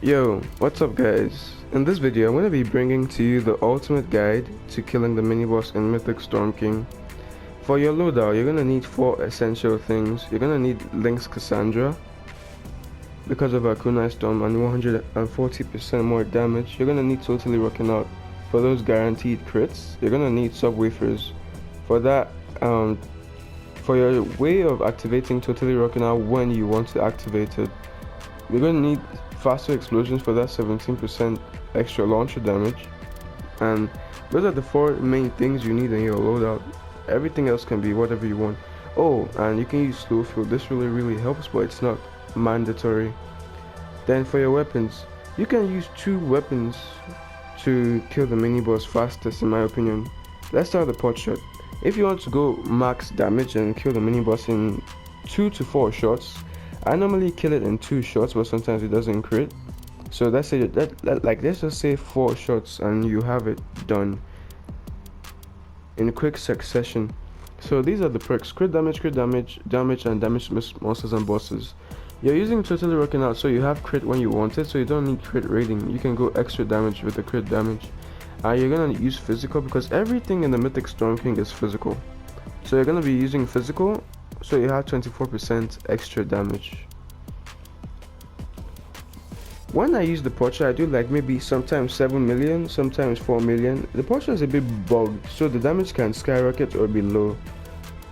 Yo, what's up guys? In this video I'm going to be bringing to you the ultimate guide to killing the mini-boss in Mythic Storm King. For your loadout, you're going to need 4 essential things. You're going to need Link's Cassandra because of her kunai storm and 140% more damage. You're going to need Totally Rocking Out for those guaranteed crits. You're going to need Sub-Wafers for that, for your way of activating Totally Rocking Out when you want to activate it. You're going to need faster explosions for that 17% extra launcher damage, and those are the 4 main things you need in your loadout. Everything else can be whatever you want. Oh, and you can use slow field. This really helps, but it's not mandatory. Then for your weapons, you can use 2 weapons to kill the mini boss fastest, in my opinion. Let's start with the pot shot. If you want to go max damage and kill the mini boss in 2 to 4 shots, I normally kill it in 2 shots, but sometimes it doesn't crit. So let's say let's just say 4 shots and you have it done in quick succession. So these are the perks: crit damage, and damage monsters and bosses. You're using Totally Rocking Out, so you have crit when you want it, so you don't need crit rating. You can go extra damage with the crit damage. You're gonna use physical because everything in the Mythic Storm King is physical. So you're gonna be using physical, so you have 24% extra damage. When I use the portrait, I do like maybe sometimes 7 million, sometimes 4 million. The portrait is a bit bugged, so the damage can skyrocket or be low.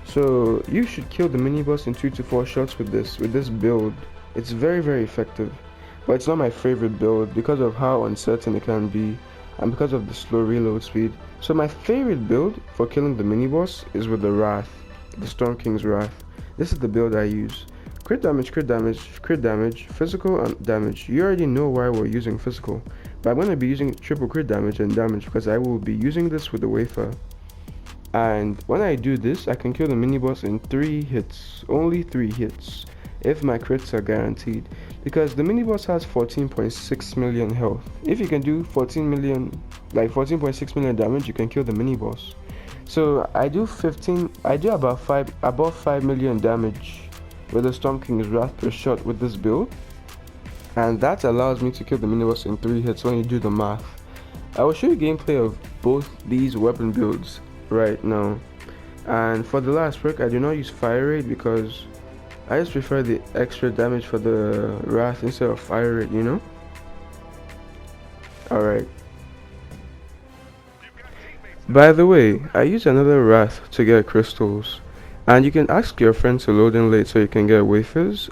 So you should kill the mini boss in 2 to 4 shots with this build. It's very effective, but it's not my favorite build because of how uncertain it can be and because of the slow reload speed. So my favorite build for killing the mini boss is with the Wrath, the Storm King's Wrath. This is the build I use. Crit damage, physical and damage. You already know why we're using physical, but I'm going to be using triple crit damage and damage because I will be using this with the wafer. And when I do this, I can kill the mini boss in 3 hits, only 3 hits, if my crits are guaranteed, because the mini boss has 14.6 million health. If you can do 14.6 million damage, you can kill the mini boss. So I do about 5 million damage with the Storm King's Wrath per shot with this build, and that allows me to kill the mini boss in 3 hits when you do the math. I will show you gameplay of both these weapon builds right now. And for the last perk, I do not use fire rate because I just prefer the extra damage for the Wrath instead of fire rate, you know. Alright. By the way, I use another Wrath to get crystals, and you can ask your friend to load in late so you can get wafers.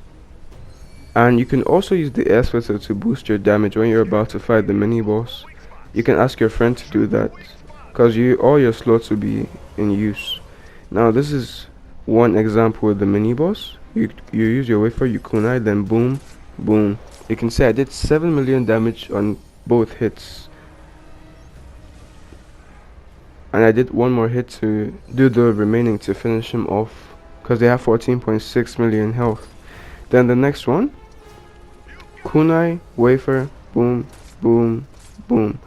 And you can also use the air splitter to boost your damage when you're about to fight the mini boss. You can ask your friend to do that because all your slots will be in use. Now this is one example with the mini boss. You use your wafer, you kunai, then boom, boom. You can see I did 7 million damage on both hits. And I did one more hit to do the remaining to finish him off because they have 14.6 million health. Then the next one, kunai, wafer, boom, boom, boom.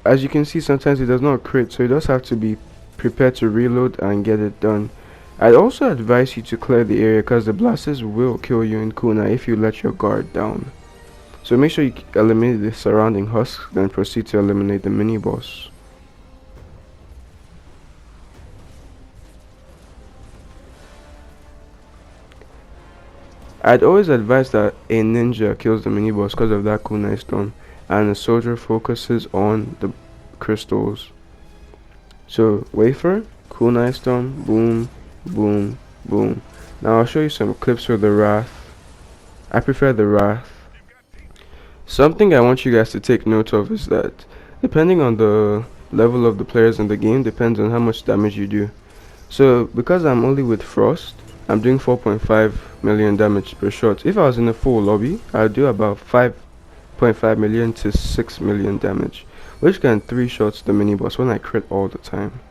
As you can see, sometimes it does not crit, so you just have to be prepared to reload and get it done. I'd also advise you to clear the area because the blasters will kill you in kunai if you let your guard down. So make sure you eliminate the surrounding husks, then proceed to eliminate the mini boss. I'd always advise that a ninja kills the mini boss because of that kunai storm, and a soldier focuses on the crystals. So wafer, kunai storm, boom, boom, boom. Now I'll show you some clips with the Wrath. I prefer the Wrath. Something I want you guys to take note of is that depending on the level of the players in the game depends on how much damage you do. So because I'm only with Frost, I'm doing 4.5 million damage per shot. If I was in a full lobby, I'd do about 5.5 million to 6 million damage, which can 3 shots the mini boss when I crit all the time.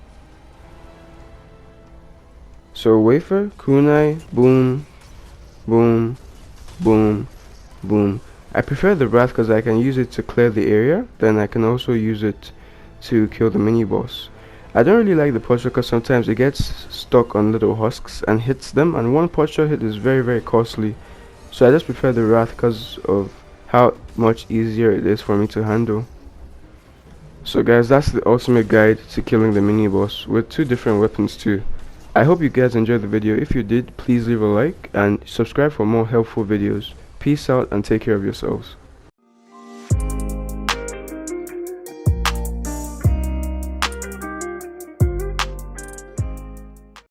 So wafer, kunai, boom, boom, boom, boom. I prefer the Wrath because I can use it to clear the area, then I can also use it to kill the mini boss. I don't really like the posture because sometimes it gets stuck on little husks and hits them, and one posture hit is very costly. So I just prefer the Wrath because of how much easier it is for me to handle. So guys, that's the ultimate guide to killing the mini boss with 2 different weapons too. I hope you guys enjoyed the video. If you did, please leave a like and subscribe for more helpful videos. Peace out and take care of yourselves.